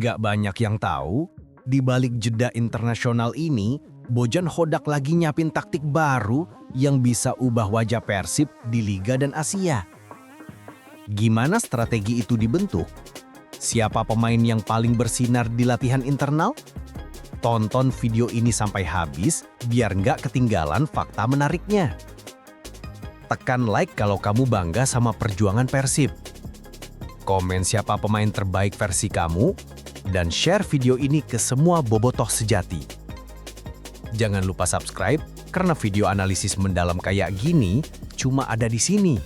Gak banyak yang tahu, di balik jeda internasional ini, Bojan Hodak lagi nyiapin taktik baru yang bisa ubah wajah Persib di Liga dan Asia. Gimana strategi itu dibentuk? Siapa pemain yang paling bersinar di latihan internal? Tonton video ini sampai habis biar nggak ketinggalan fakta menariknya. Tekan like kalau kamu bangga sama perjuangan Persib. Komen siapa pemain terbaik versi kamu, dan share video ini ke semua bobotoh sejati. Jangan lupa subscribe, karena video analisis mendalam kayak gini cuma ada di sini.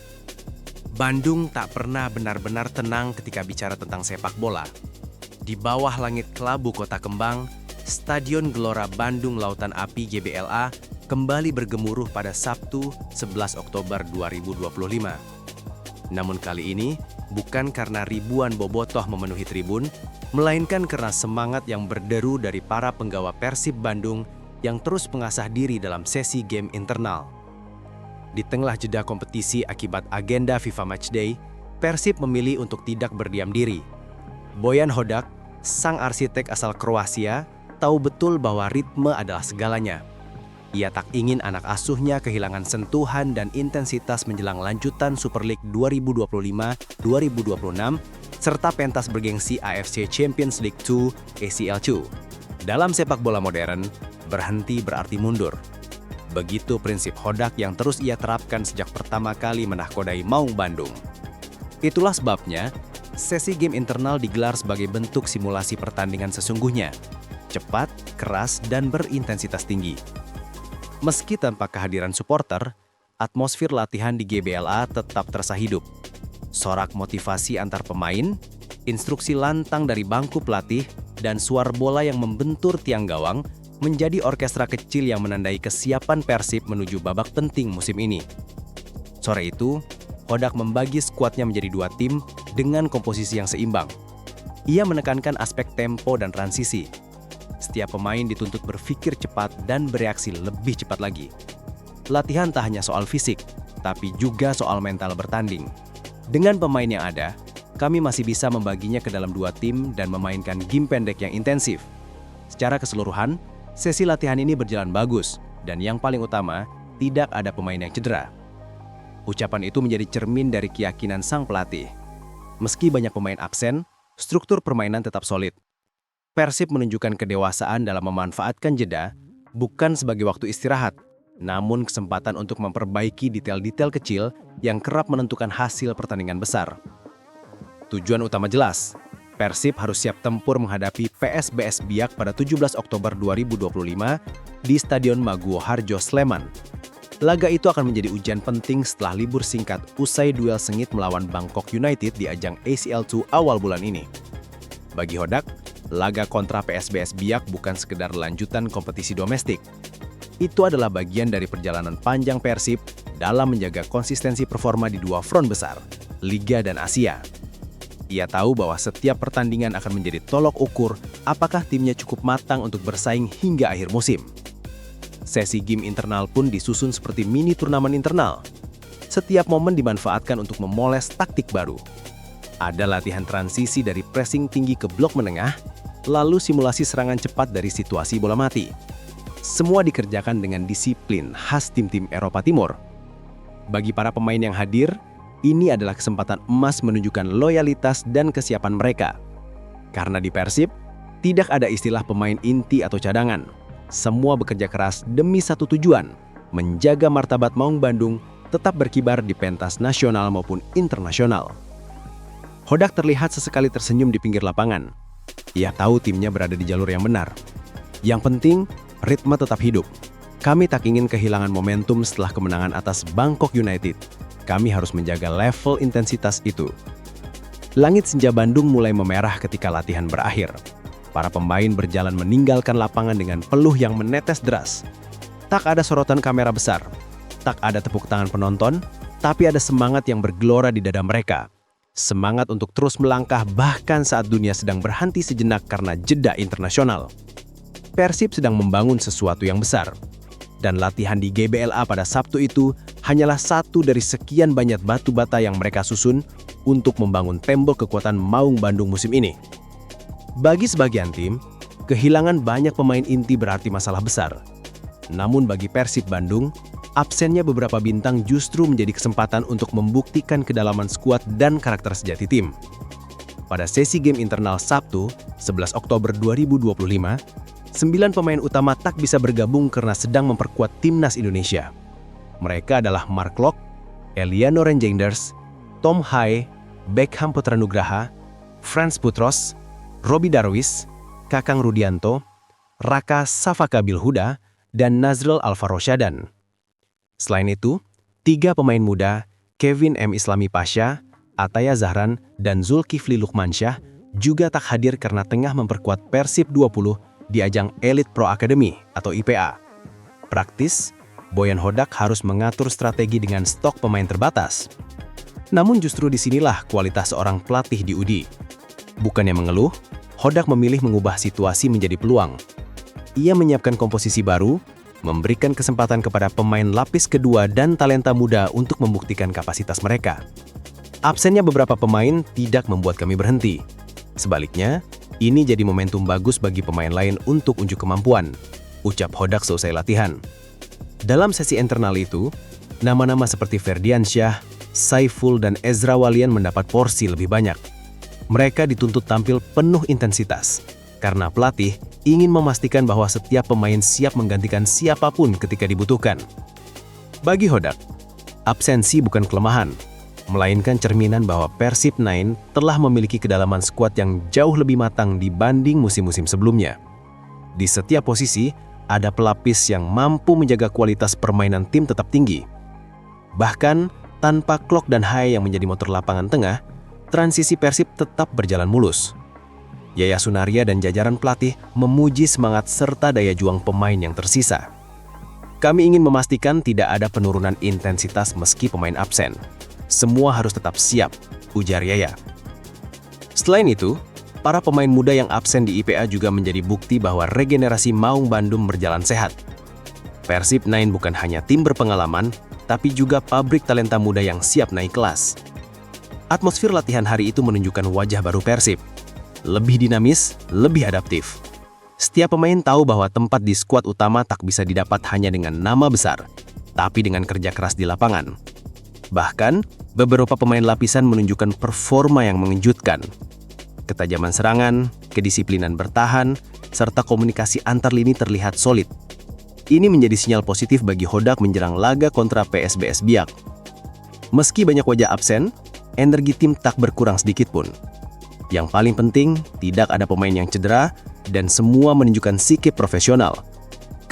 Bandung tak pernah benar-benar tenang ketika bicara tentang sepak bola. Di bawah langit kelabu Kota Kembang, Stadion Gelora Bandung Lautan Api GBLA kembali bergemuruh pada Sabtu 11 Oktober 2025. Namun kali ini, bukan karena ribuan bobotoh memenuhi tribun, melainkan karena semangat yang berderu dari para penggawa Persib Bandung yang terus mengasah diri dalam sesi game internal. Di tengah jeda kompetisi akibat agenda FIFA Matchday, Persib memilih untuk tidak berdiam diri. Bojan Hodak, sang arsitek asal Kroasia, tahu betul bahwa ritme adalah segalanya. Ia tak ingin anak asuhnya kehilangan sentuhan dan intensitas menjelang lanjutan Super League 2025-2026 serta pentas bergengsi AFC Champions League 2 ACL2. Dalam sepak bola modern, berhenti berarti mundur. Begitu prinsip Hodak yang terus ia terapkan sejak pertama kali menahkodai Maung Bandung. Itulah sebabnya, sesi game internal digelar sebagai bentuk simulasi pertandingan sesungguhnya. Cepat, keras, dan berintensitas tinggi. Meski tanpa kehadiran supporter, atmosfer latihan di GBLA tetap terasa hidup. Sorak motivasi antar pemain, instruksi lantang dari bangku pelatih, dan suara bola yang membentur tiang gawang menjadi orkestra kecil yang menandai kesiapan Persib menuju babak penting musim ini. Sore itu, Hodak membagi skuadnya menjadi dua tim dengan komposisi yang seimbang. Ia menekankan aspek tempo dan transisi. Setiap pemain dituntut berpikir cepat dan bereaksi lebih cepat lagi. Latihan tak hanya soal fisik, tapi juga soal mental bertanding. Dengan pemain yang ada, kami masih bisa membaginya ke dalam dua tim dan memainkan game pendek yang intensif. Secara keseluruhan, sesi latihan ini berjalan bagus, dan yang paling utama, tidak ada pemain yang cedera. Ucapan itu menjadi cermin dari keyakinan sang pelatih. Meski banyak pemain absen, struktur permainan tetap solid. Persib menunjukkan kedewasaan dalam memanfaatkan jeda, bukan sebagai waktu istirahat, namun kesempatan untuk memperbaiki detail-detail kecil yang kerap menentukan hasil pertandingan besar. Tujuan utama jelas, Persib harus siap tempur menghadapi PSBS Biak pada 17 Oktober 2025 di Stadion Maguwo Harjo, Sleman. Laga itu akan menjadi ujian penting setelah libur singkat usai duel sengit melawan Bangkok United di ajang ACL2 awal bulan ini. Bagi Hodak, laga kontra PSBS Biak bukan sekedar lanjutan kompetisi domestik. Itu adalah bagian dari perjalanan panjang Persib dalam menjaga konsistensi performa di dua front besar, Liga dan Asia. Ia tahu bahwa setiap pertandingan akan menjadi tolok ukur apakah timnya cukup matang untuk bersaing hingga akhir musim. Sesi game internal pun disusun seperti mini turnamen internal. Setiap momen dimanfaatkan untuk memoles taktik baru. Ada latihan transisi dari pressing tinggi ke blok menengah, lalu simulasi serangan cepat dari situasi bola mati. Semua dikerjakan dengan disiplin khas tim-tim Eropa Timur. Bagi para pemain yang hadir, ini adalah kesempatan emas menunjukkan loyalitas dan kesiapan mereka. Karena di Persib, tidak ada istilah pemain inti atau cadangan. Semua bekerja keras demi satu tujuan, menjaga martabat Maung Bandung tetap berkibar di pentas nasional maupun internasional. Hodak terlihat sesekali tersenyum di pinggir lapangan. Ia tahu timnya berada di jalur yang benar. Yang penting, ritme tetap hidup. Kami tak ingin kehilangan momentum setelah kemenangan atas Bangkok United. Kami harus menjaga level intensitas itu. Langit senja Bandung mulai memerah ketika latihan berakhir. Para pemain berjalan meninggalkan lapangan dengan peluh yang menetes deras. Tak ada sorotan kamera besar, tak ada tepuk tangan penonton, tapi ada semangat yang bergelora di dada mereka. Semangat untuk terus melangkah bahkan saat dunia sedang berhenti sejenak karena jeda internasional. Persib sedang membangun sesuatu yang besar. Dan latihan di GBLA pada Sabtu itu hanyalah satu dari sekian banyak batu bata yang mereka susun untuk membangun tembok kekuatan Maung Bandung musim ini. Bagi sebagian tim, kehilangan banyak pemain inti berarti masalah besar. Namun bagi Persib Bandung, absennya beberapa bintang justru menjadi kesempatan untuk membuktikan kedalaman skuad dan karakter sejati tim. Pada sesi game internal Sabtu, 11 Oktober 2025, 9 pemain utama tak bisa bergabung karena sedang memperkuat timnas Indonesia. Mereka adalah Mark Locke, Eliano Renjenders, Tom Hae, Beckham Putranugraha, Frans Putros, Robi Darwis, Kakang Rudianto, Raka Safaka Bilhuda, dan Nazrul Alfarosyadan. Selain itu, 3 pemain muda, Kevin M. Islami Pasha, Ataya Zahran, dan Zulkifli Lukmansyah juga tak hadir karena tengah memperkuat Persib 20 di ajang Elite Pro Academy atau IPA. Praktis, Boyan Hodak harus mengatur strategi dengan stok pemain terbatas. Namun justru disinilah kualitas seorang pelatih diuji. Bukannya mengeluh, Hodak memilih mengubah situasi menjadi peluang. Ia menyiapkan komposisi baru, memberikan kesempatan kepada pemain lapis kedua dan talenta muda untuk membuktikan kapasitas mereka. Absennya beberapa pemain tidak membuat kami berhenti. Sebaliknya, ini jadi momentum bagus bagi pemain lain untuk unjuk kemampuan, ucap Hodak selesai latihan. Dalam sesi internal itu, nama-nama seperti Ferdiansyah, Saiful, dan Ezra Walian mendapat porsi lebih banyak. Mereka dituntut tampil penuh intensitas, karena pelatih ingin memastikan bahwa setiap pemain siap menggantikan siapapun ketika dibutuhkan. Bagi Hodak, absensi bukan kelemahan, melainkan cerminan bahwa Persib 9 telah memiliki kedalaman skuad yang jauh lebih matang dibanding musim-musim sebelumnya. Di setiap posisi, ada pelapis yang mampu menjaga kualitas permainan tim tetap tinggi. Bahkan, tanpa Klok dan Hae yang menjadi motor lapangan tengah, transisi Persib tetap berjalan mulus. Yaya Sunaria dan jajaran pelatih memuji semangat serta daya juang pemain yang tersisa. Kami ingin memastikan tidak ada penurunan intensitas meski pemain absen. Semua harus tetap siap, ujar Yaya. Selain itu, para pemain muda yang absen di IPA juga menjadi bukti bahwa regenerasi Maung Bandung berjalan sehat. Persib 9 bukan hanya tim berpengalaman, tapi juga pabrik talenta muda yang siap naik kelas. Atmosfer latihan hari itu menunjukkan wajah baru Persib. Lebih dinamis, lebih adaptif. Setiap pemain tahu bahwa tempat di skuad utama tak bisa didapat hanya dengan nama besar, tapi dengan kerja keras di lapangan. Bahkan, beberapa pemain lapisan menunjukkan performa yang mengejutkan. Ketajaman serangan, kedisiplinan bertahan, serta komunikasi antar lini terlihat solid. Ini menjadi sinyal positif bagi Hodak menjelang laga kontra PSBS Biak. Meski banyak wajah absen, energi tim tak berkurang sedikit pun. Yang paling penting, tidak ada pemain yang cedera dan semua menunjukkan sikap profesional.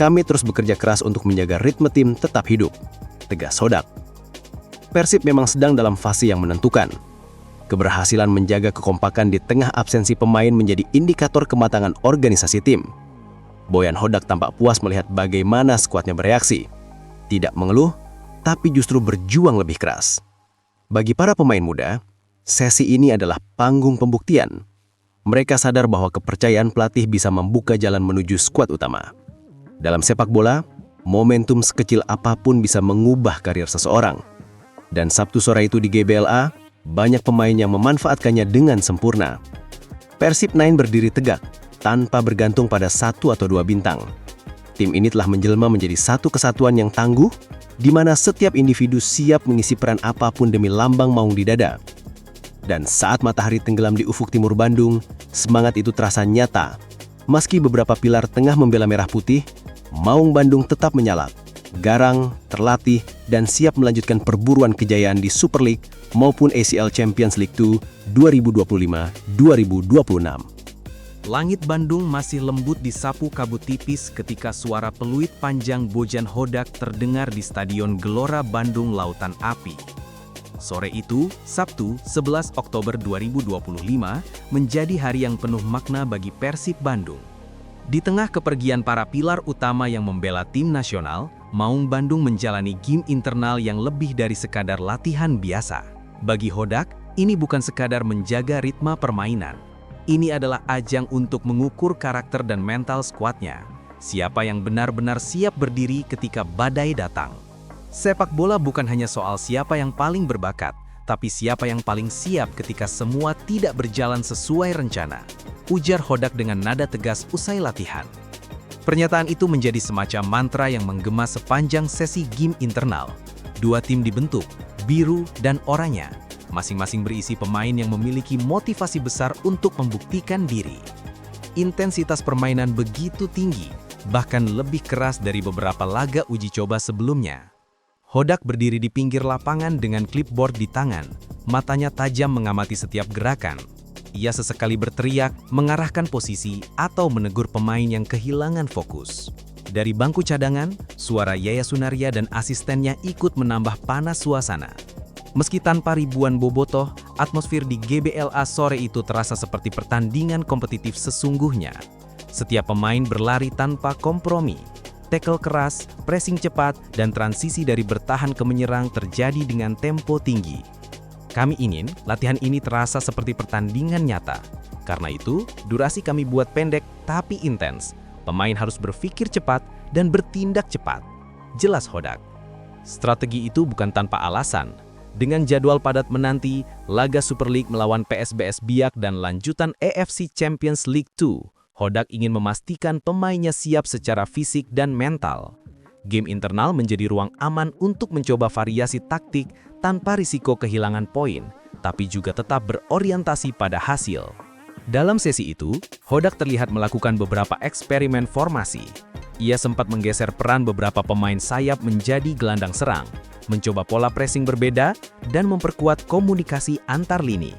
Kami terus bekerja keras untuk menjaga ritme tim tetap hidup, tegas Hodak. Persib memang sedang dalam fase yang menentukan. Keberhasilan menjaga kekompakan di tengah absensi pemain menjadi indikator kematangan organisasi tim. Boyan Hodak tampak puas melihat bagaimana skuadnya bereaksi. Tidak mengeluh, tapi justru berjuang lebih keras. Bagi para pemain muda, sesi ini adalah panggung pembuktian. Mereka sadar bahwa kepercayaan pelatih bisa membuka jalan menuju skuad utama. Dalam sepak bola, momentum sekecil apapun bisa mengubah karir seseorang. Dan Sabtu sore itu di GBLA, banyak pemain yang memanfaatkannya dengan sempurna. Persib 9 berdiri tegak, tanpa bergantung pada 1 atau 2 bintang. Tim ini telah menjelma menjadi satu kesatuan yang tangguh, di mana setiap individu siap mengisi peran apapun demi lambang Maung di dada. Dan saat matahari tenggelam di ufuk timur Bandung, semangat itu terasa nyata. Meski beberapa pilar tengah membela merah putih, Maung Bandung tetap menyala, garang, terlatih, dan siap melanjutkan perburuan kejayaan di Super League maupun ACL Champions League 2 2025-2026. Langit Bandung masih lembut disapu kabut tipis ketika suara peluit panjang Bojan Hodak terdengar di Stadion Gelora Bandung Lautan Api. Sore itu, Sabtu 11 Oktober 2025, menjadi hari yang penuh makna bagi Persib Bandung. Di tengah kepergian para pilar utama yang membela tim nasional, Maung Bandung menjalani game internal yang lebih dari sekadar latihan biasa. Bagi Hodak, ini bukan sekadar menjaga ritme permainan. Ini adalah ajang untuk mengukur karakter dan mental skuadnya. Siapa yang benar-benar siap berdiri ketika badai datang. Sepak bola bukan hanya soal siapa yang paling berbakat, tapi siapa yang paling siap ketika semua tidak berjalan sesuai rencana, ujar Hodak dengan nada tegas usai latihan. Pernyataan itu menjadi semacam mantra yang menggema sepanjang sesi game internal. Dua tim dibentuk, biru dan oranye, masing-masing berisi pemain yang memiliki motivasi besar untuk membuktikan diri. Intensitas permainan begitu tinggi, bahkan lebih keras dari beberapa laga uji coba sebelumnya. Hodak berdiri di pinggir lapangan dengan clipboard di tangan, matanya tajam mengamati setiap gerakan. Ia sesekali berteriak, mengarahkan posisi, atau menegur pemain yang kehilangan fokus. Dari bangku cadangan, suara Yaya Sunaria dan asistennya ikut menambah panas suasana. Meski tanpa ribuan bobotoh, atmosfer di GBLA sore itu terasa seperti pertandingan kompetitif sesungguhnya. Setiap pemain berlari tanpa kompromi. Tackle keras, pressing cepat, dan transisi dari bertahan ke menyerang terjadi dengan tempo tinggi. Kami ingin latihan ini terasa seperti pertandingan nyata. Karena itu, durasi kami buat pendek tapi intens. Pemain harus berpikir cepat dan bertindak cepat. Jelas Hodak. Strategi itu bukan tanpa alasan. Dengan jadwal padat menanti, laga Super League melawan PSBS Biak dan lanjutan AFC Champions League 2, Hodak ingin memastikan pemainnya siap secara fisik dan mental. Game internal menjadi ruang aman untuk mencoba variasi taktik tanpa risiko kehilangan poin, tapi juga tetap berorientasi pada hasil. Dalam sesi itu, Hodak terlihat melakukan beberapa eksperimen formasi. Ia sempat menggeser peran beberapa pemain sayap menjadi gelandang serang, mencoba pola pressing berbeda, dan memperkuat komunikasi antar lini.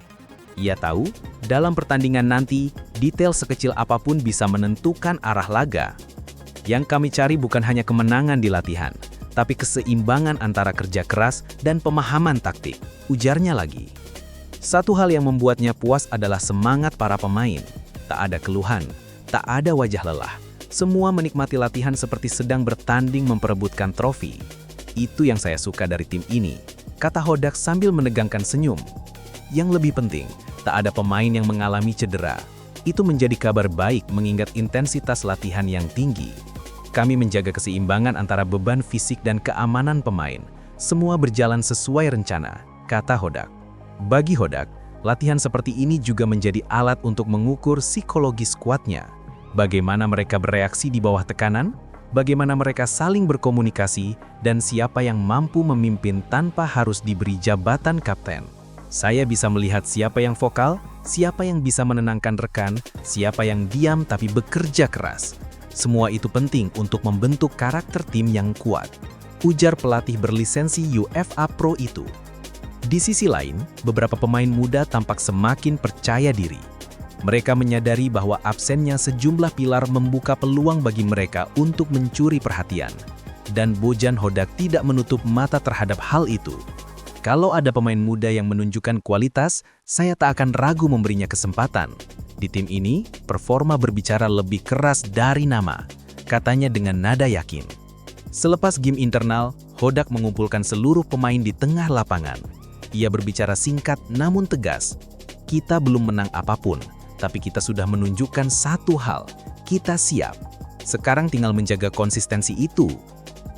Ia tahu, dalam pertandingan nanti, detail sekecil apapun bisa menentukan arah laga. Yang kami cari bukan hanya kemenangan di latihan, tapi keseimbangan antara kerja keras dan pemahaman taktik, ujarnya lagi. Satu hal yang membuatnya puas adalah semangat para pemain. Tak ada keluhan, tak ada wajah lelah. Semua menikmati latihan seperti sedang bertanding memperebutkan trofi. Itu yang saya suka dari tim ini, kata Hodak sambil menegangkan senyum. Yang lebih penting, tak ada pemain yang mengalami cedera. Itu menjadi kabar baik mengingat intensitas latihan yang tinggi. Kami menjaga keseimbangan antara beban fisik dan keamanan pemain. Semua berjalan sesuai rencana, kata Hodak. Bagi Hodak, latihan seperti ini juga menjadi alat untuk mengukur psikologi skuadnya. Bagaimana mereka bereaksi di bawah tekanan, bagaimana mereka saling berkomunikasi, dan siapa yang mampu memimpin tanpa harus diberi jabatan kapten. Saya bisa melihat siapa yang vokal, siapa yang bisa menenangkan rekan, siapa yang diam tapi bekerja keras. Semua itu penting untuk membentuk karakter tim yang kuat, ujar pelatih berlisensi UEFA Pro itu. Di sisi lain, beberapa pemain muda tampak semakin percaya diri. Mereka menyadari bahwa absennya sejumlah pilar membuka peluang bagi mereka untuk mencuri perhatian. Dan Bojan Hodak tidak menutup mata terhadap hal itu. Kalau ada pemain muda yang menunjukkan kualitas, saya tak akan ragu memberinya kesempatan. Di tim ini, performa berbicara lebih keras dari nama, katanya dengan nada yakin. Selepas game internal, Hodak mengumpulkan seluruh pemain di tengah lapangan. Ia berbicara singkat namun tegas. Kita belum menang apapun, tapi kita sudah menunjukkan satu hal, kita siap. Sekarang tinggal menjaga konsistensi itu.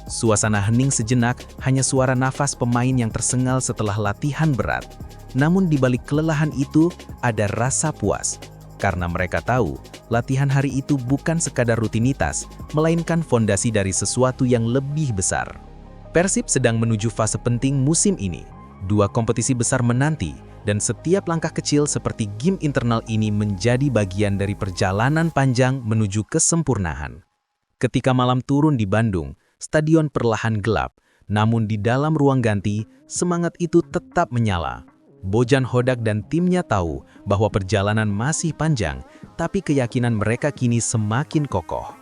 Suasana hening sejenak, hanya suara nafas pemain yang tersengal setelah latihan berat. Namun di balik kelelahan itu, ada rasa puas. Karena mereka tahu, latihan hari itu bukan sekadar rutinitas, melainkan fondasi dari sesuatu yang lebih besar. Persib sedang menuju fase penting musim ini. Dua kompetisi besar menanti, dan setiap langkah kecil seperti game internal ini menjadi bagian dari perjalanan panjang menuju kesempurnaan. Ketika malam turun di Bandung, stadion perlahan gelap, namun di dalam ruang ganti, semangat itu tetap menyala. Bojan Hodak dan timnya tahu bahwa perjalanan masih panjang, tapi keyakinan mereka kini semakin kokoh.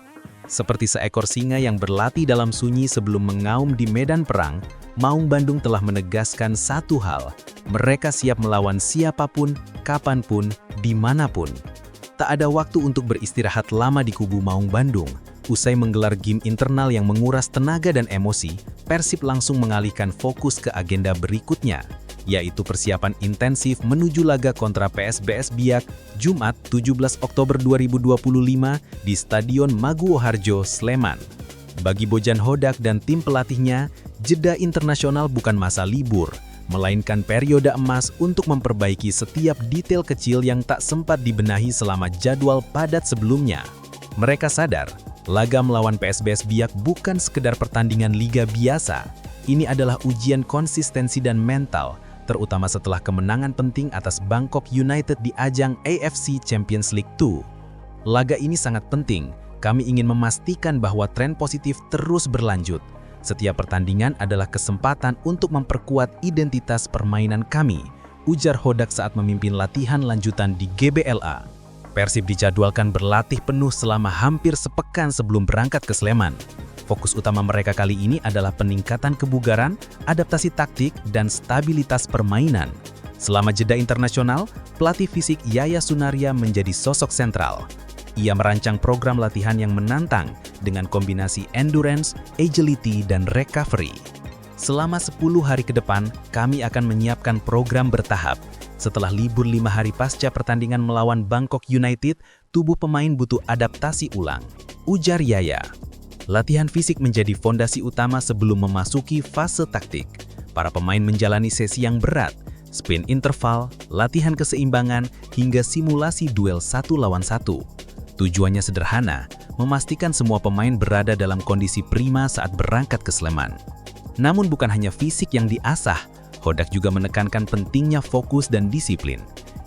Seperti seekor singa yang berlatih dalam sunyi sebelum mengaum di medan perang, Maung Bandung telah menegaskan satu hal, mereka siap melawan siapapun, kapanpun, dimanapun. Tak ada waktu untuk beristirahat lama di kubu Maung Bandung. Usai menggelar game internal yang menguras tenaga dan emosi, Persib langsung mengalihkan fokus ke agenda berikutnya, yaitu persiapan intensif menuju laga kontra PSBS Biak, Jumat 17 Oktober 2025 di Stadion Maguwo Harjo, Sleman. Bagi Bojan Hodak dan tim pelatihnya, jeda internasional bukan masa libur, melainkan periode emas untuk memperbaiki setiap detail kecil yang tak sempat dibenahi selama jadwal padat sebelumnya. Mereka sadar, laga melawan PSBS Biak bukan sekedar pertandingan liga biasa. Ini adalah ujian konsistensi dan mental, terutama setelah kemenangan penting atas Bangkok United di ajang AFC Champions League 2. Laga ini sangat penting. Kami ingin memastikan bahwa tren positif terus berlanjut. Setiap pertandingan adalah kesempatan untuk memperkuat identitas permainan kami, ujar Hodak saat memimpin latihan lanjutan di GBLA. Persib dijadwalkan berlatih penuh selama hampir sepekan sebelum berangkat ke Sleman. Fokus utama mereka kali ini adalah peningkatan kebugaran, adaptasi taktik, dan stabilitas permainan. Selama jeda internasional, pelatih fisik Yaya Sunaria menjadi sosok sentral. Ia merancang program latihan yang menantang dengan kombinasi endurance, agility, dan recovery. Selama 10 hari ke depan, kami akan menyiapkan program bertahap. Setelah libur 5 hari pasca pertandingan melawan Bangkok United, tubuh pemain butuh adaptasi ulang, ujar Yaya. Latihan fisik menjadi fondasi utama sebelum memasuki fase taktik. Para pemain menjalani sesi yang berat, sprint interval, latihan keseimbangan, hingga simulasi duel 1 lawan 1. Tujuannya sederhana, memastikan semua pemain berada dalam kondisi prima saat berangkat ke Sleman. Namun bukan hanya fisik yang diasah, Hodak juga menekankan pentingnya fokus dan disiplin.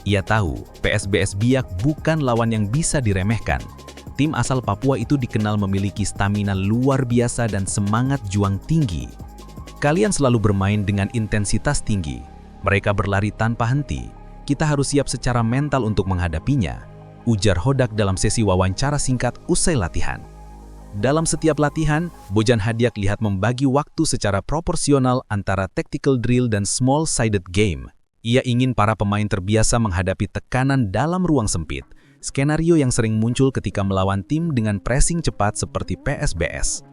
Ia tahu PSBS Biak bukan lawan yang bisa diremehkan. Tim asal Papua itu dikenal memiliki stamina luar biasa dan semangat juang tinggi. Kalian selalu bermain dengan intensitas tinggi. Mereka berlari tanpa henti. Kita harus siap secara mental untuk menghadapinya, ujar Hodak dalam sesi wawancara singkat usai latihan. Dalam setiap latihan, Bojan Hadiak lihat membagi waktu secara proporsional antara tactical drill dan small-sided game. Ia ingin para pemain terbiasa menghadapi tekanan dalam ruang sempit, skenario yang sering muncul ketika melawan tim dengan pressing cepat seperti PSBS.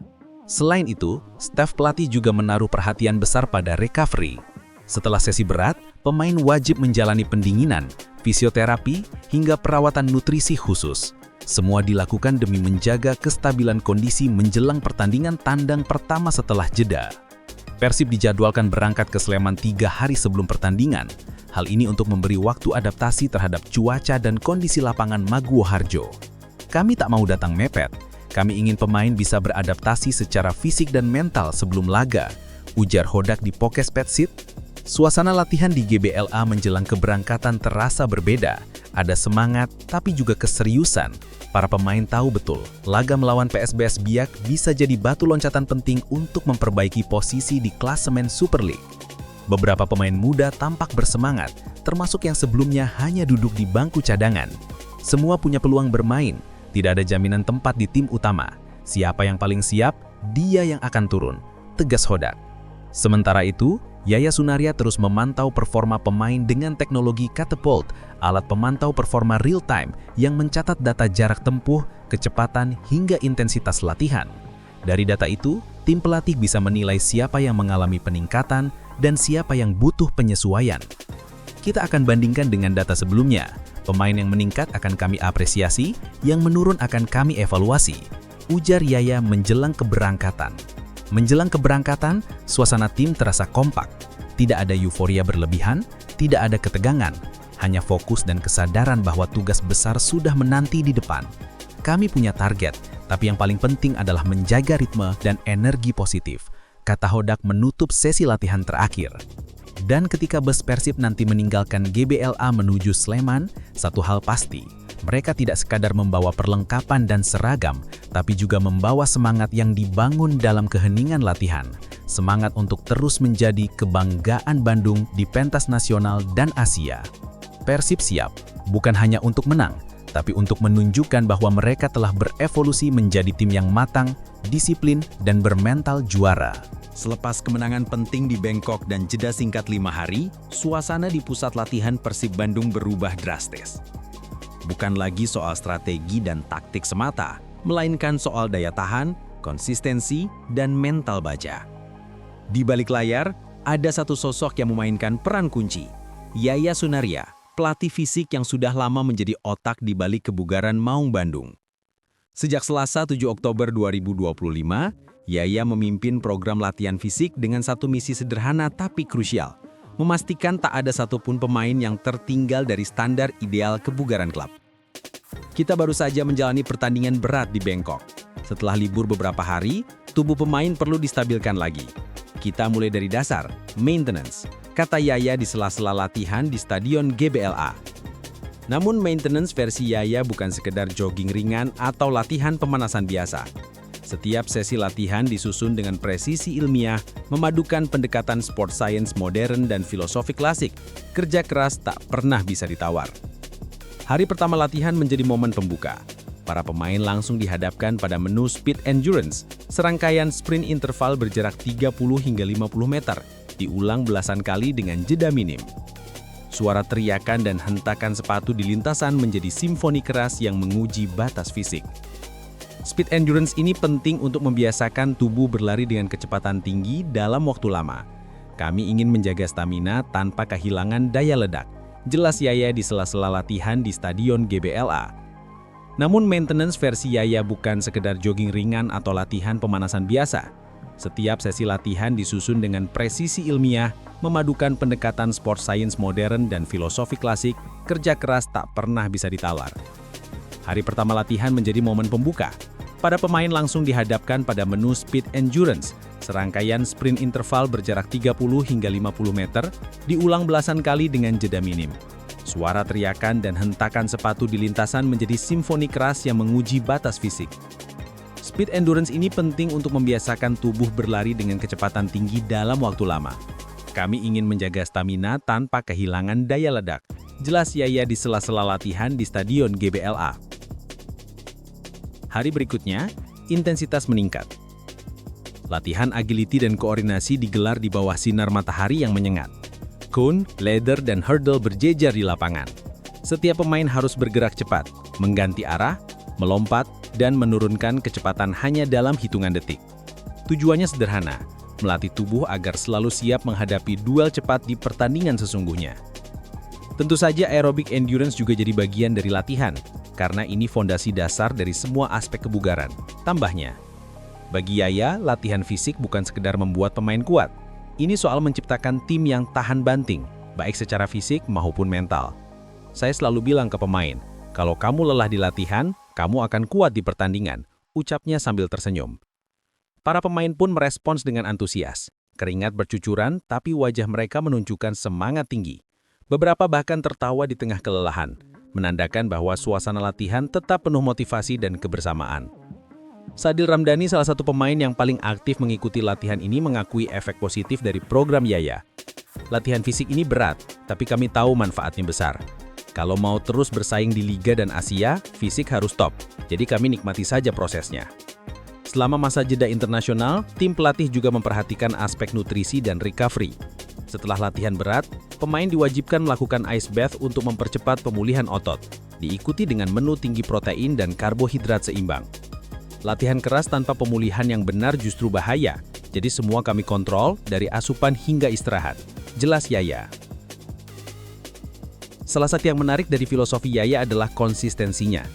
Selain itu, staf pelatih juga menaruh perhatian besar pada recovery. Setelah sesi berat, pemain wajib menjalani pendinginan, fisioterapi, hingga perawatan nutrisi khusus. Semua dilakukan demi menjaga kestabilan kondisi menjelang pertandingan tandang pertama setelah jeda. Persib dijadwalkan berangkat ke Sleman 3 hari sebelum pertandingan. Hal ini untuk memberi waktu adaptasi terhadap cuaca dan kondisi lapangan Maguwo Harjo. Kami tak mau datang mepet. Kami ingin pemain bisa beradaptasi secara fisik dan mental sebelum laga, ujar Hodak di Pokes Petsit. Suasana latihan di GBLA menjelang keberangkatan terasa berbeda. Ada semangat, tapi juga keseriusan. Para pemain tahu betul, laga melawan PSBS Biak bisa jadi batu loncatan penting untuk memperbaiki posisi di klasemen Super League. Beberapa pemain muda tampak bersemangat, termasuk yang sebelumnya hanya duduk di bangku cadangan. Semua punya peluang bermain, tidak ada jaminan tempat di tim utama. Siapa yang paling siap, dia yang akan turun, tegas Hodak. Sementara itu, Yaya Sunaria terus memantau performa pemain dengan teknologi Catapult, alat pemantau performa real-time yang mencatat data jarak tempuh, kecepatan, hingga intensitas latihan. Dari data itu, tim pelatih bisa menilai siapa yang mengalami peningkatan dan siapa yang butuh penyesuaian. Kita akan bandingkan dengan data sebelumnya. Pemain yang meningkat akan kami apresiasi, yang menurun akan kami evaluasi, ujar Yaya menjelang keberangkatan. Menjelang keberangkatan, suasana tim terasa kompak. Tidak ada euforia berlebihan, tidak ada ketegangan, hanya fokus dan kesadaran bahwa tugas besar sudah menanti di depan. Kami punya target, tapi yang paling penting adalah menjaga ritme dan energi positif, kata Hodak menutup sesi latihan terakhir. Dan ketika bus Persib nanti meninggalkan GBLA menuju Sleman, satu hal pasti, mereka tidak sekadar membawa perlengkapan dan seragam, tapi juga membawa semangat yang dibangun dalam keheningan latihan. Semangat untuk terus menjadi kebanggaan Bandung di pentas nasional dan Asia. Persib siap, bukan hanya untuk menang, tapi untuk menunjukkan bahwa mereka telah berevolusi menjadi tim yang matang, disiplin, dan bermental juara. Selepas kemenangan penting di Bangkok dan jeda singkat 5 hari, suasana di pusat latihan Persib Bandung berubah drastis. Bukan lagi soal strategi dan taktik semata, melainkan soal daya tahan, konsistensi, dan mental baja. Di balik layar, ada satu sosok yang memainkan peran kunci, Yaya Sunaria, pelatih fisik yang sudah lama menjadi otak di balik kebugaran Maung Bandung. Sejak Selasa 7 Oktober 2025, Yaya memimpin program latihan fisik dengan satu misi sederhana tapi krusial, memastikan tak ada satupun pemain yang tertinggal dari standar ideal kebugaran klub. Kita baru saja menjalani pertandingan berat di Bangkok. Setelah libur beberapa hari, tubuh pemain perlu distabilkan lagi. Kita mulai dari dasar, maintenance, kata Yaya di sela-sela latihan di Stadion GBLA. Namun maintenance versi Yaya bukan sekedar jogging ringan atau latihan pemanasan biasa. Setiap sesi latihan disusun dengan presisi ilmiah, memadukan pendekatan sport science modern dan filosofi klasik. Kerja keras tak pernah bisa ditawar. Hari pertama latihan menjadi momen pembuka. Para pemain langsung dihadapkan pada menu Speed Endurance, serangkaian sprint interval berjarak 30 hingga 50 meter, diulang belasan kali dengan jeda minim. Suara teriakan dan hentakan sepatu di lintasan menjadi simfoni keras yang menguji batas fisik. Speed Endurance ini penting untuk membiasakan tubuh berlari dengan kecepatan tinggi dalam waktu lama. Kami ingin menjaga stamina tanpa kehilangan daya ledak. Jelas Yaya di sela-sela latihan di Stadion GBLA. Namun maintenance versi Yaya bukan sekedar jogging ringan atau latihan pemanasan biasa. Setiap sesi latihan disusun dengan presisi ilmiah, memadukan pendekatan sport science modern dan filosofi klasik. Kerja keras tak pernah bisa ditawar. Hari pertama latihan menjadi momen pembuka. Para pemain langsung dihadapkan pada menu Speed Endurance, serangkaian sprint interval berjarak 30 hingga 50 meter, diulang belasan kali dengan jeda minim. Suara teriakan dan hentakan sepatu di lintasan menjadi simfoni keras yang menguji batas fisik. Speed Endurance ini penting untuk membiasakan tubuh berlari dengan kecepatan tinggi dalam waktu lama. Kami ingin menjaga stamina tanpa kehilangan daya ledak. Jelas Yaya di sela-sela latihan di Stadion GBLA. Hari berikutnya, intensitas meningkat. Latihan agility dan koordinasi digelar di bawah sinar matahari yang menyengat. Cone, ladder, dan hurdle berjejer di lapangan. Setiap pemain harus bergerak cepat, mengganti arah, melompat, dan menurunkan kecepatan hanya dalam hitungan detik. Tujuannya sederhana, melatih tubuh agar selalu siap menghadapi duel cepat di pertandingan sesungguhnya. Tentu saja aerobic endurance juga jadi bagian dari latihan, karena ini fondasi dasar dari semua aspek kebugaran. Tambahnya, bagi Yaya, latihan fisik bukan sekedar membuat pemain kuat. Ini soal menciptakan tim yang tahan banting, baik secara fisik maupun mental. Saya selalu bilang ke pemain, kalau kamu lelah di latihan, kamu akan kuat di pertandingan, ucapnya sambil tersenyum. Para pemain pun merespons dengan antusias. Keringat bercucuran, tapi wajah mereka menunjukkan semangat tinggi. Beberapa bahkan tertawa di tengah kelelahan, menandakan bahwa suasana latihan tetap penuh motivasi dan kebersamaan. Sadil Ramdhani, salah satu pemain yang paling aktif mengikuti latihan ini, mengakui efek positif dari program Yaya. Latihan fisik ini berat, tapi kami tahu manfaatnya besar. Kalau mau terus bersaing di Liga dan Asia, fisik harus top, jadi kami nikmati saja prosesnya. Selama masa jeda internasional, tim pelatih juga memperhatikan aspek nutrisi dan recovery. Setelah latihan berat, pemain diwajibkan melakukan ice bath untuk mempercepat pemulihan otot, diikuti dengan menu tinggi protein dan karbohidrat seimbang. Latihan keras tanpa pemulihan yang benar justru bahaya, jadi semua kami kontrol dari asupan hingga istirahat. Jelas Yaya. Salah satu yang menarik dari filosofi Yaya adalah konsistensinya.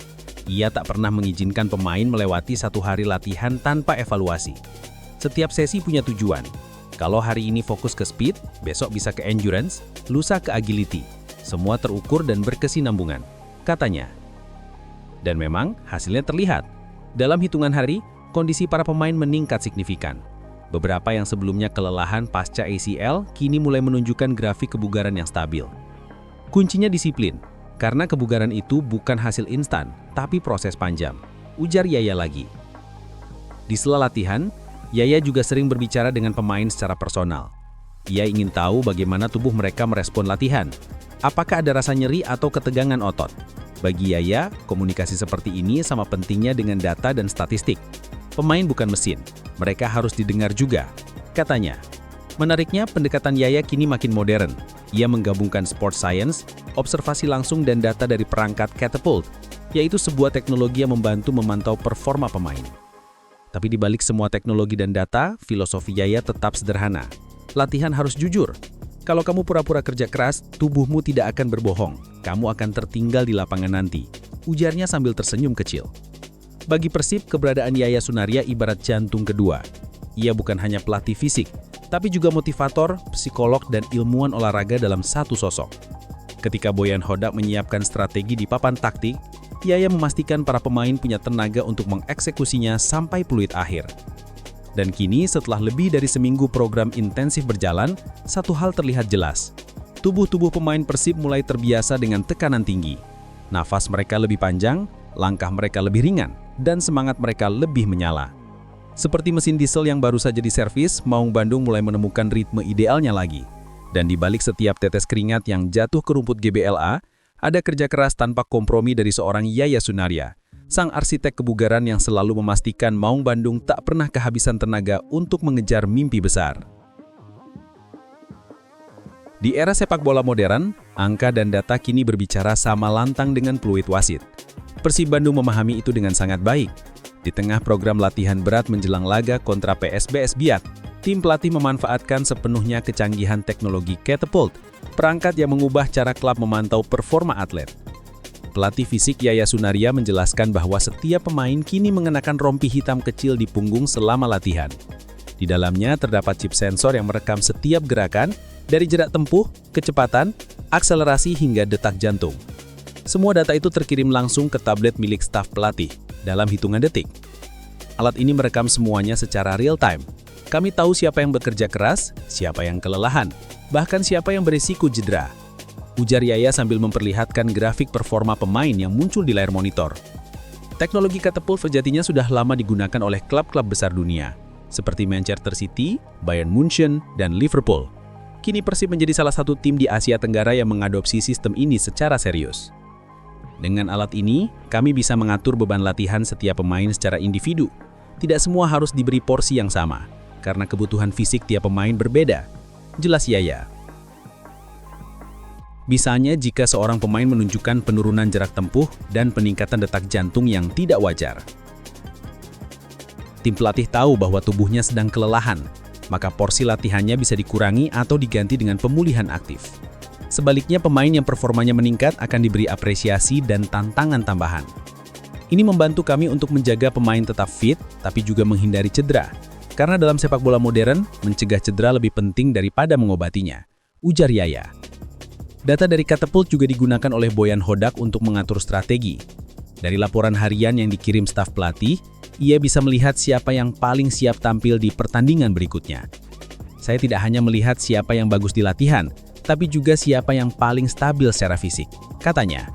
Ia tak pernah mengizinkan pemain melewati satu hari latihan tanpa evaluasi. Setiap sesi punya tujuan. Kalau hari ini fokus ke speed, besok bisa ke endurance, lusa ke agility. Semua terukur dan berkesinambungan, katanya. Dan memang hasilnya terlihat. Dalam hitungan hari, kondisi para pemain meningkat signifikan. Beberapa yang sebelumnya kelelahan pasca ACL, kini mulai menunjukkan grafik kebugaran yang stabil. Kuncinya disiplin, karena kebugaran itu bukan hasil instan, tapi proses panjang, ujar Yaya lagi. Di sela latihan, Yaya juga sering berbicara dengan pemain secara personal. Ia ingin tahu bagaimana tubuh mereka merespon latihan. Apakah ada rasa nyeri atau ketegangan otot? Bagi Yaya, komunikasi seperti ini sama pentingnya dengan data dan statistik. Pemain bukan mesin, mereka harus didengar juga, katanya. Menariknya, pendekatan Yaya kini makin modern. Ia menggabungkan sport science, observasi langsung dan data dari perangkat Catapult, yaitu sebuah teknologi yang membantu memantau performa pemain. Tapi di balik semua teknologi dan data, filosofi Yaya tetap sederhana. Latihan harus jujur. Kalau kamu pura-pura kerja keras, tubuhmu tidak akan berbohong. Kamu akan tertinggal di lapangan nanti, ujarnya sambil tersenyum kecil. Bagi Persib, keberadaan Yaya Sunaria ibarat jantung kedua. Ia bukan hanya pelatih fisik, tapi juga motivator, psikolog, dan ilmuwan olahraga dalam satu sosok. Ketika Bojan Hodak menyiapkan strategi di papan taktik, Yaya memastikan para pemain punya tenaga untuk mengeksekusinya sampai peluit akhir. Dan kini setelah lebih dari seminggu program intensif berjalan, satu hal terlihat jelas. Tubuh-tubuh pemain Persib mulai terbiasa dengan tekanan tinggi. Nafas mereka lebih panjang, langkah mereka lebih ringan, dan semangat mereka lebih menyala. Seperti mesin diesel yang baru saja diservis, Maung Bandung mulai menemukan ritme idealnya lagi. Dan di balik setiap tetes keringat yang jatuh ke rumput GBLA, ada kerja keras tanpa kompromi dari seorang Yaya Sunaria, sang arsitek kebugaran yang selalu memastikan Maung Bandung tak pernah kehabisan tenaga untuk mengejar mimpi besar. Di era sepak bola modern, angka dan data kini berbicara sama lantang dengan peluit wasit. Persib Bandung memahami itu dengan sangat baik. Di tengah program latihan berat menjelang laga kontra PSBS Biak, tim pelatih memanfaatkan sepenuhnya kecanggihan teknologi Catapult, perangkat yang mengubah cara klub memantau performa atlet. Pelatih fisik Yaya Sunaria menjelaskan bahwa setiap pemain kini mengenakan rompi hitam kecil di punggung selama latihan. Di dalamnya terdapat chip sensor yang merekam setiap gerakan, dari jarak tempuh, kecepatan, akselerasi hingga detak jantung. Semua data itu terkirim langsung ke tablet milik staf pelatih dalam hitungan detik. Alat ini merekam semuanya secara real time. Kami tahu siapa yang bekerja keras, siapa yang kelelahan, bahkan siapa yang berisiko cedera. Ujar Yaya sambil memperlihatkan grafik performa pemain yang muncul di layar monitor. Teknologi Catapult sejatinya sudah lama digunakan oleh klub-klub besar dunia, seperti Manchester City, Bayern Munchen, dan Liverpool. Kini Persib menjadi salah satu tim di Asia Tenggara yang mengadopsi sistem ini secara serius. Dengan alat ini, kami bisa mengatur beban latihan setiap pemain secara individu. Tidak semua harus diberi porsi yang sama, karena kebutuhan fisik tiap pemain berbeda. Jelas Yaya. Misalnya jika seorang pemain menunjukkan penurunan jarak tempuh dan peningkatan detak jantung yang tidak wajar. Tim pelatih tahu bahwa tubuhnya sedang kelelahan, maka porsi latihannya bisa dikurangi atau diganti dengan pemulihan aktif. Sebaliknya, pemain yang performanya meningkat akan diberi apresiasi dan tantangan tambahan. Ini membantu kami untuk menjaga pemain tetap fit, tapi juga menghindari cedera. Karena dalam sepak bola modern, mencegah cedera lebih penting daripada mengobatinya, ujar Yaya. Data dari Catapult juga digunakan oleh Bojan Hodak untuk mengatur strategi. Dari laporan harian yang dikirim staf pelatih, ia bisa melihat siapa yang paling siap tampil di pertandingan berikutnya. Saya tidak hanya melihat siapa yang bagus di latihan, tapi juga siapa yang paling stabil secara fisik, katanya.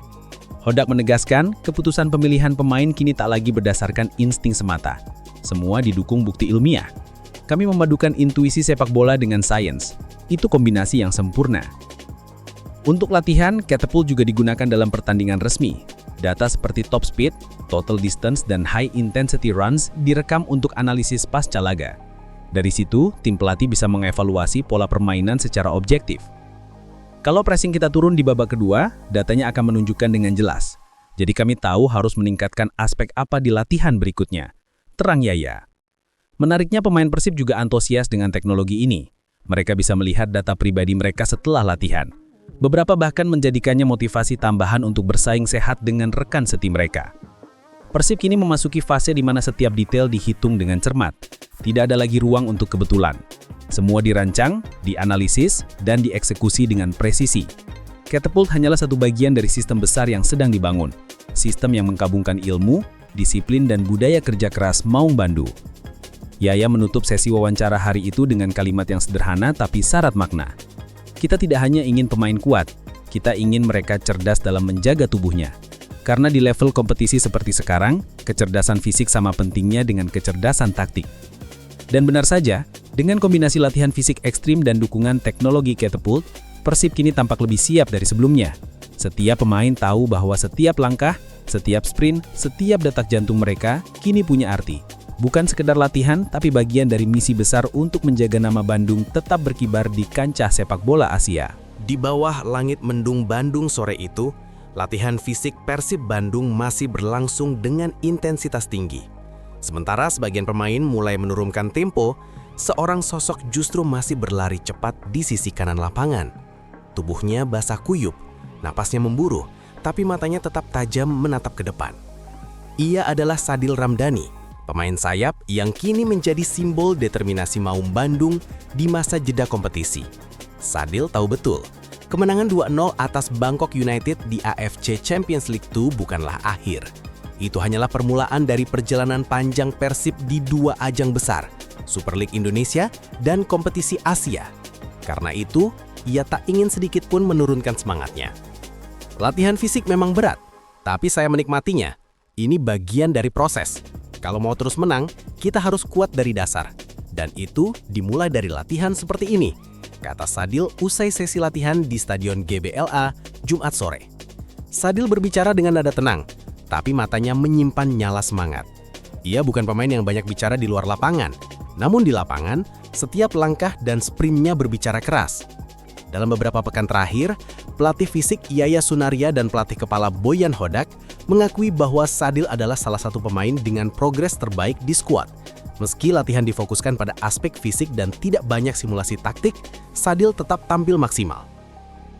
Hodak menegaskan, keputusan pemilihan pemain kini tak lagi berdasarkan insting semata. Semua didukung bukti ilmiah. Kami memadukan intuisi sepak bola dengan sains. Itu kombinasi yang sempurna. Untuk latihan, Catapult juga digunakan dalam pertandingan resmi. Data seperti top speed, total distance, dan high intensity runs direkam untuk analisis pasca laga. Dari situ, tim pelatih bisa mengevaluasi pola permainan secara objektif. Kalau pressing kita turun di babak kedua, datanya akan menunjukkan dengan jelas. Jadi kami tahu harus meningkatkan aspek apa di latihan berikutnya. Terang Yaya. Menariknya, pemain Persib juga antusias dengan teknologi ini. Mereka bisa melihat data pribadi mereka setelah latihan. Beberapa bahkan menjadikannya motivasi tambahan untuk bersaing sehat dengan rekan setim mereka. Persib kini memasuki fase di mana setiap detail dihitung dengan cermat. Tidak ada lagi ruang untuk kebetulan. Semua dirancang, dianalisis, dan dieksekusi dengan presisi. Catapult hanyalah satu bagian dari sistem besar yang sedang dibangun. Sistem yang menggabungkan ilmu, disiplin, dan budaya kerja keras Maung Bandung. Yaya menutup sesi wawancara hari itu dengan kalimat yang sederhana tapi syarat makna. Kita tidak hanya ingin pemain kuat, kita ingin mereka cerdas dalam menjaga tubuhnya. Karena di level kompetisi seperti sekarang, kecerdasan fisik sama pentingnya dengan kecerdasan taktik. Dan benar saja, dengan kombinasi latihan fisik ekstrim dan dukungan teknologi Catapult, Persib kini tampak lebih siap dari sebelumnya. Setiap pemain tahu bahwa setiap langkah, setiap sprint, setiap detak jantung mereka kini punya arti. Bukan sekedar latihan, tapi bagian dari misi besar untuk menjaga nama Bandung tetap berkibar di kancah sepak bola Asia. Di bawah langit mendung Bandung sore itu, latihan fisik Persib Bandung masih berlangsung dengan intensitas tinggi. Sementara sebagian pemain mulai menurunkan tempo, seorang sosok justru masih berlari cepat di sisi kanan lapangan. Tubuhnya basah kuyup, napasnya memburu, tapi matanya tetap tajam menatap ke depan. Ia adalah Sadil Ramdhani, pemain sayap yang kini menjadi simbol determinasi Maung Bandung di masa jeda kompetisi. Sadil tahu betul, kemenangan 2-0 atas Bangkok United di AFC Champions League 2 bukanlah akhir. Itu hanyalah permulaan dari perjalanan panjang Persib di dua ajang besar, Super League Indonesia dan kompetisi Asia. Karena itu, ia tak ingin sedikit pun menurunkan semangatnya. Latihan fisik memang berat, tapi saya menikmatinya. Ini bagian dari proses. Kalau mau terus menang, kita harus kuat dari dasar. Dan itu dimulai dari latihan seperti ini, kata Sadil usai sesi latihan di Stadion GBLA Jumat sore. Sadil berbicara dengan nada tenang, tapi matanya menyimpan nyala semangat. Ia bukan pemain yang banyak bicara di luar lapangan, namun di lapangan, setiap langkah dan sprintnya berbicara keras. Dalam beberapa pekan terakhir, pelatih fisik Yaya Sunaria dan pelatih kepala Boyan Hodak mengakui bahwa Sadil adalah salah satu pemain dengan progres terbaik di skuad. Meski latihan difokuskan pada aspek fisik dan tidak banyak simulasi taktik, Sadil tetap tampil maksimal.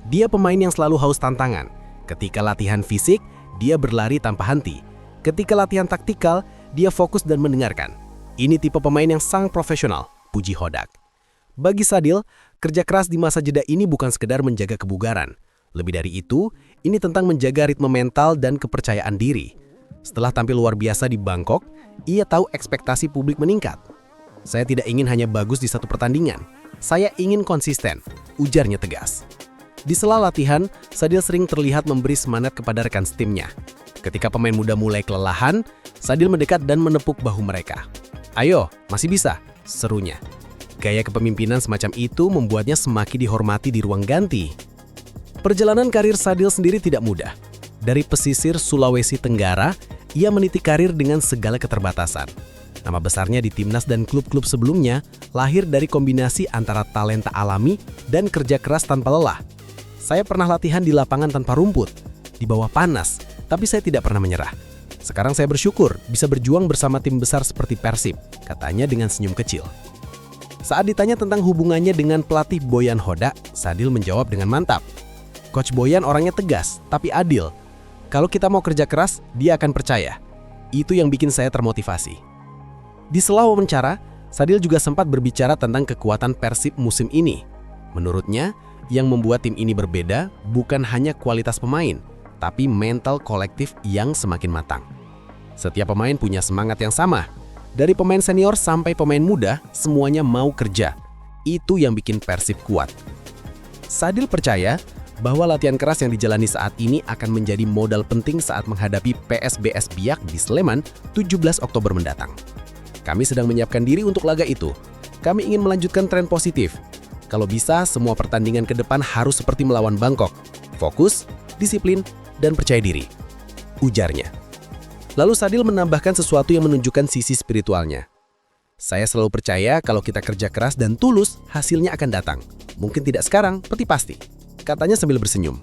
Dia pemain yang selalu haus tantangan. Ketika latihan fisik, dia berlari tanpa henti. Ketika latihan taktikal, dia fokus dan mendengarkan. Ini tipe pemain yang sangat profesional, puji Hodak. Bagi Sadil, kerja keras di masa jeda ini bukan sekedar menjaga kebugaran. Lebih dari itu, ini tentang menjaga ritme mental dan kepercayaan diri. Setelah tampil luar biasa di Bangkok, ia tahu ekspektasi publik meningkat. Saya tidak ingin hanya bagus di satu pertandingan. Saya ingin konsisten, ujarnya tegas. Di sela latihan, Sadil sering terlihat memberi semangat kepada rekan timnya. Ketika pemain muda mulai kelelahan, Sadil mendekat dan menepuk bahu mereka. "Ayo, masih bisa," serunya. Gaya kepemimpinan semacam itu membuatnya semakin dihormati di ruang ganti. Perjalanan karir Sadil sendiri tidak mudah. Dari pesisir Sulawesi Tenggara, ia meniti karir dengan segala keterbatasan. Nama besarnya di timnas dan klub-klub sebelumnya lahir dari kombinasi antara talenta alami dan kerja keras tanpa lelah. Saya pernah latihan di lapangan tanpa rumput, di bawah panas, tapi saya tidak pernah menyerah. Sekarang saya bersyukur bisa berjuang bersama tim besar seperti Persib, katanya dengan senyum kecil. Saat ditanya tentang hubungannya dengan pelatih Boyan Hodak, Sadil menjawab dengan mantap. Coach Boyan orangnya tegas, tapi adil. Kalau kita mau kerja keras, dia akan percaya. Itu yang bikin saya termotivasi. Di sela wawancara, Sadil juga sempat berbicara tentang kekuatan Persib musim ini. Menurutnya, yang membuat tim ini berbeda bukan hanya kualitas pemain, tapi mental kolektif yang semakin matang. Setiap pemain punya semangat yang sama. Dari pemain senior sampai pemain muda, semuanya mau kerja. Itu yang bikin Persib kuat. Sadil percaya bahwa latihan keras yang dijalani saat ini akan menjadi modal penting saat menghadapi PSBS Biak di Sleman 17 Oktober mendatang. Kami sedang menyiapkan diri untuk laga itu. Kami ingin melanjutkan tren positif. Kalau bisa, semua pertandingan ke depan harus seperti melawan Bangkok. Fokus, disiplin, dan percaya diri, ujarnya. Lalu Sadil menambahkan sesuatu yang menunjukkan sisi spiritualnya. Saya selalu percaya kalau kita kerja keras dan tulus, hasilnya akan datang. Mungkin tidak sekarang, tapi pasti, katanya sambil bersenyum.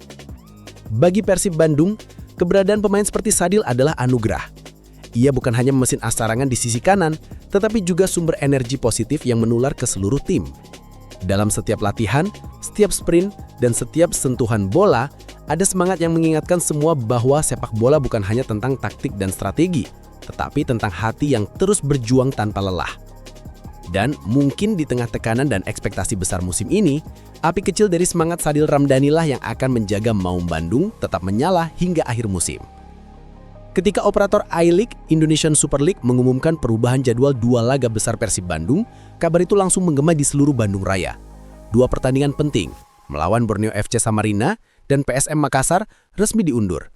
Bagi Persib Bandung, keberadaan pemain seperti Sadil adalah anugerah. Ia bukan hanya mesin asarangan di sisi kanan, tetapi juga sumber energi positif yang menular ke seluruh tim. Dalam setiap latihan, setiap sprint, dan setiap sentuhan bola, ada semangat yang mengingatkan semua bahwa sepak bola bukan hanya tentang taktik dan strategi, tetapi tentang hati yang terus berjuang tanpa lelah. Dan mungkin di tengah tekanan dan ekspektasi besar musim ini, api kecil dari semangat Sadil Ramdhanilah yang akan menjaga Maung Bandung tetap menyala hingga akhir musim. Ketika operator I-League Indonesian Super League mengumumkan perubahan jadwal 2 laga besar Persib Bandung, kabar itu langsung menggema di seluruh Bandung Raya. 2 pertandingan penting, melawan Borneo FC Samarinda dan PSM Makassar, resmi diundur.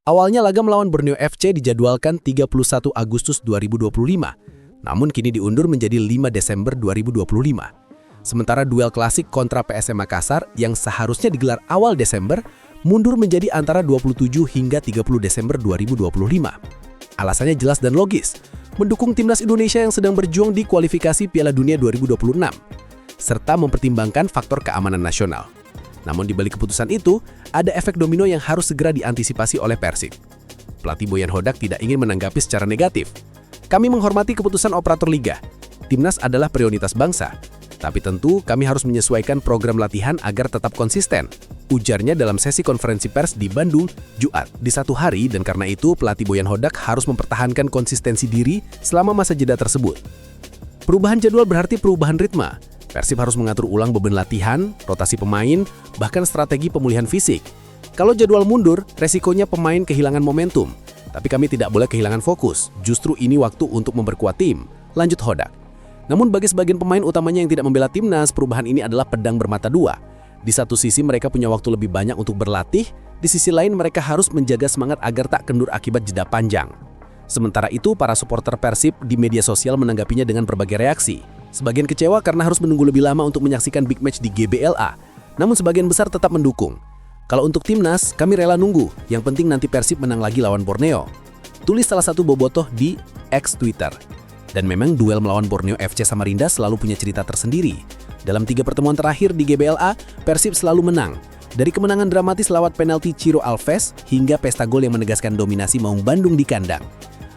Awalnya laga melawan Borneo FC dijadwalkan 31 Agustus 2025, namun kini diundur menjadi 5 Desember 2025. Sementara duel klasik kontra PSM Makassar yang seharusnya digelar awal Desember, mundur menjadi antara 27 hingga 30 Desember 2025. Alasannya jelas dan logis, mendukung timnas Indonesia yang sedang berjuang di kualifikasi Piala Dunia 2026, serta mempertimbangkan faktor keamanan nasional. Namun di balik keputusan itu, ada efek domino yang harus segera diantisipasi oleh Persib. Pelatih Boyan Hodak tidak ingin menanggapi secara negatif. Kami menghormati keputusan operator liga. Timnas adalah prioritas bangsa. Tapi tentu kami harus menyesuaikan program latihan agar tetap konsisten, ujarnya dalam sesi konferensi pers di Bandung, Jumat. Di satu hari, dan karena itu pelatih Boyan Hodak harus mempertahankan konsistensi diri selama masa jeda tersebut. Perubahan jadwal berarti perubahan ritme. Persib harus mengatur ulang beban latihan, rotasi pemain, bahkan strategi pemulihan fisik. Kalau jadwal mundur, resikonya pemain kehilangan momentum. Tapi kami tidak boleh kehilangan fokus. Justru ini waktu untuk memperkuat tim, lanjut Hodak. Namun bagi sebagian pemain utamanya yang tidak membela timnas, perubahan ini adalah pedang bermata dua. Di satu sisi mereka punya waktu lebih banyak untuk berlatih, di sisi lain mereka harus menjaga semangat agar tak kendur akibat jeda panjang. Sementara itu, para supporter Persib di media sosial menanggapinya dengan berbagai reaksi. Sebagian kecewa karena harus menunggu lebih lama untuk menyaksikan big match di GBLA, namun sebagian besar tetap mendukung. Kalau untuk timnas, kami rela nunggu, yang penting nanti Persib menang lagi lawan Borneo. Tulis salah satu bobotoh di X Twitter. Dan memang duel melawan Borneo FC Samarinda selalu punya cerita tersendiri. Dalam 3 pertemuan terakhir di GBLA, Persib selalu menang. Dari kemenangan dramatis lewat penalti Ciro Alves hingga pesta gol yang menegaskan dominasi Maung Bandung di kandang.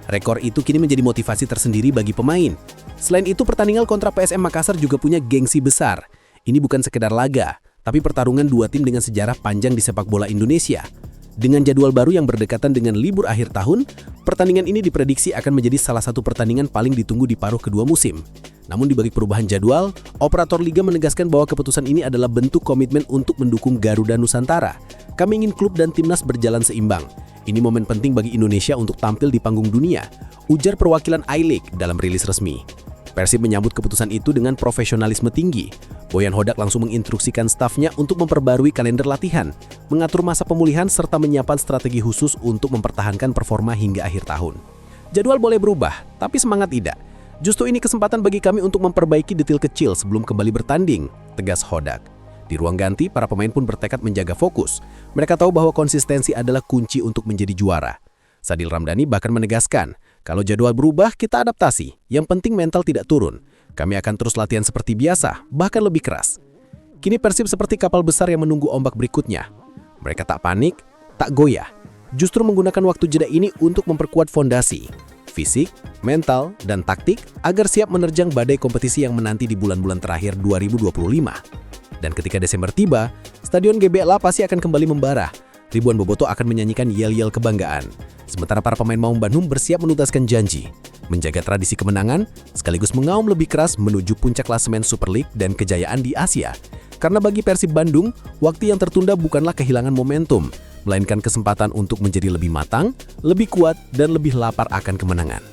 Rekor itu kini menjadi motivasi tersendiri bagi pemain. Selain itu, pertandingan kontra PSM Makassar juga punya gengsi besar. Ini bukan sekedar laga, tapi pertarungan dua tim dengan sejarah panjang di sepak bola Indonesia. Dengan jadwal baru yang berdekatan dengan libur akhir tahun, pertandingan ini diprediksi akan menjadi salah satu pertandingan paling ditunggu di paruh kedua musim. Namun di balik perubahan jadwal, operator liga menegaskan bahwa keputusan ini adalah bentuk komitmen untuk mendukung Garuda Nusantara. Kami ingin klub dan timnas berjalan seimbang. Ini momen penting bagi Indonesia untuk tampil di panggung dunia, ujar perwakilan I-League dalam rilis resmi. Persib menyambut keputusan itu dengan profesionalisme tinggi. Boyan Hodak langsung menginstruksikan stafnya untuk memperbarui kalender latihan, mengatur masa pemulihan serta menyiapkan strategi khusus untuk mempertahankan performa hingga akhir tahun. Jadwal boleh berubah, tapi semangat tidak. Justru ini kesempatan bagi kami untuk memperbaiki detail kecil sebelum kembali bertanding, tegas Hodak. Di ruang ganti, para pemain pun bertekad menjaga fokus. Mereka tahu bahwa konsistensi adalah kunci untuk menjadi juara. Sadil Ramdhani bahkan menegaskan, kalau jadwal berubah, kita adaptasi. Yang penting mental tidak turun. Kami akan terus latihan seperti biasa, bahkan lebih keras. Kini Persib seperti kapal besar yang menunggu ombak berikutnya. Mereka tak panik, tak goyah. Justru menggunakan waktu jeda ini untuk memperkuat fondasi, fisik, mental, dan taktik agar siap menerjang badai kompetisi yang menanti di bulan-bulan terakhir 2025. Dan ketika Desember tiba, Stadion GBLA pasti akan kembali membara. Ribuan bobotoh akan menyanyikan yel-yel kebanggaan. Sementara para pemain Maung Bandung bersiap menuntaskan janji, menjaga tradisi kemenangan, sekaligus mengaum lebih keras menuju puncak klasemen Super League dan kejayaan di Asia. Karena bagi Persib Bandung, waktu yang tertunda bukanlah kehilangan momentum, melainkan kesempatan untuk menjadi lebih matang, lebih kuat, dan lebih lapar akan kemenangan.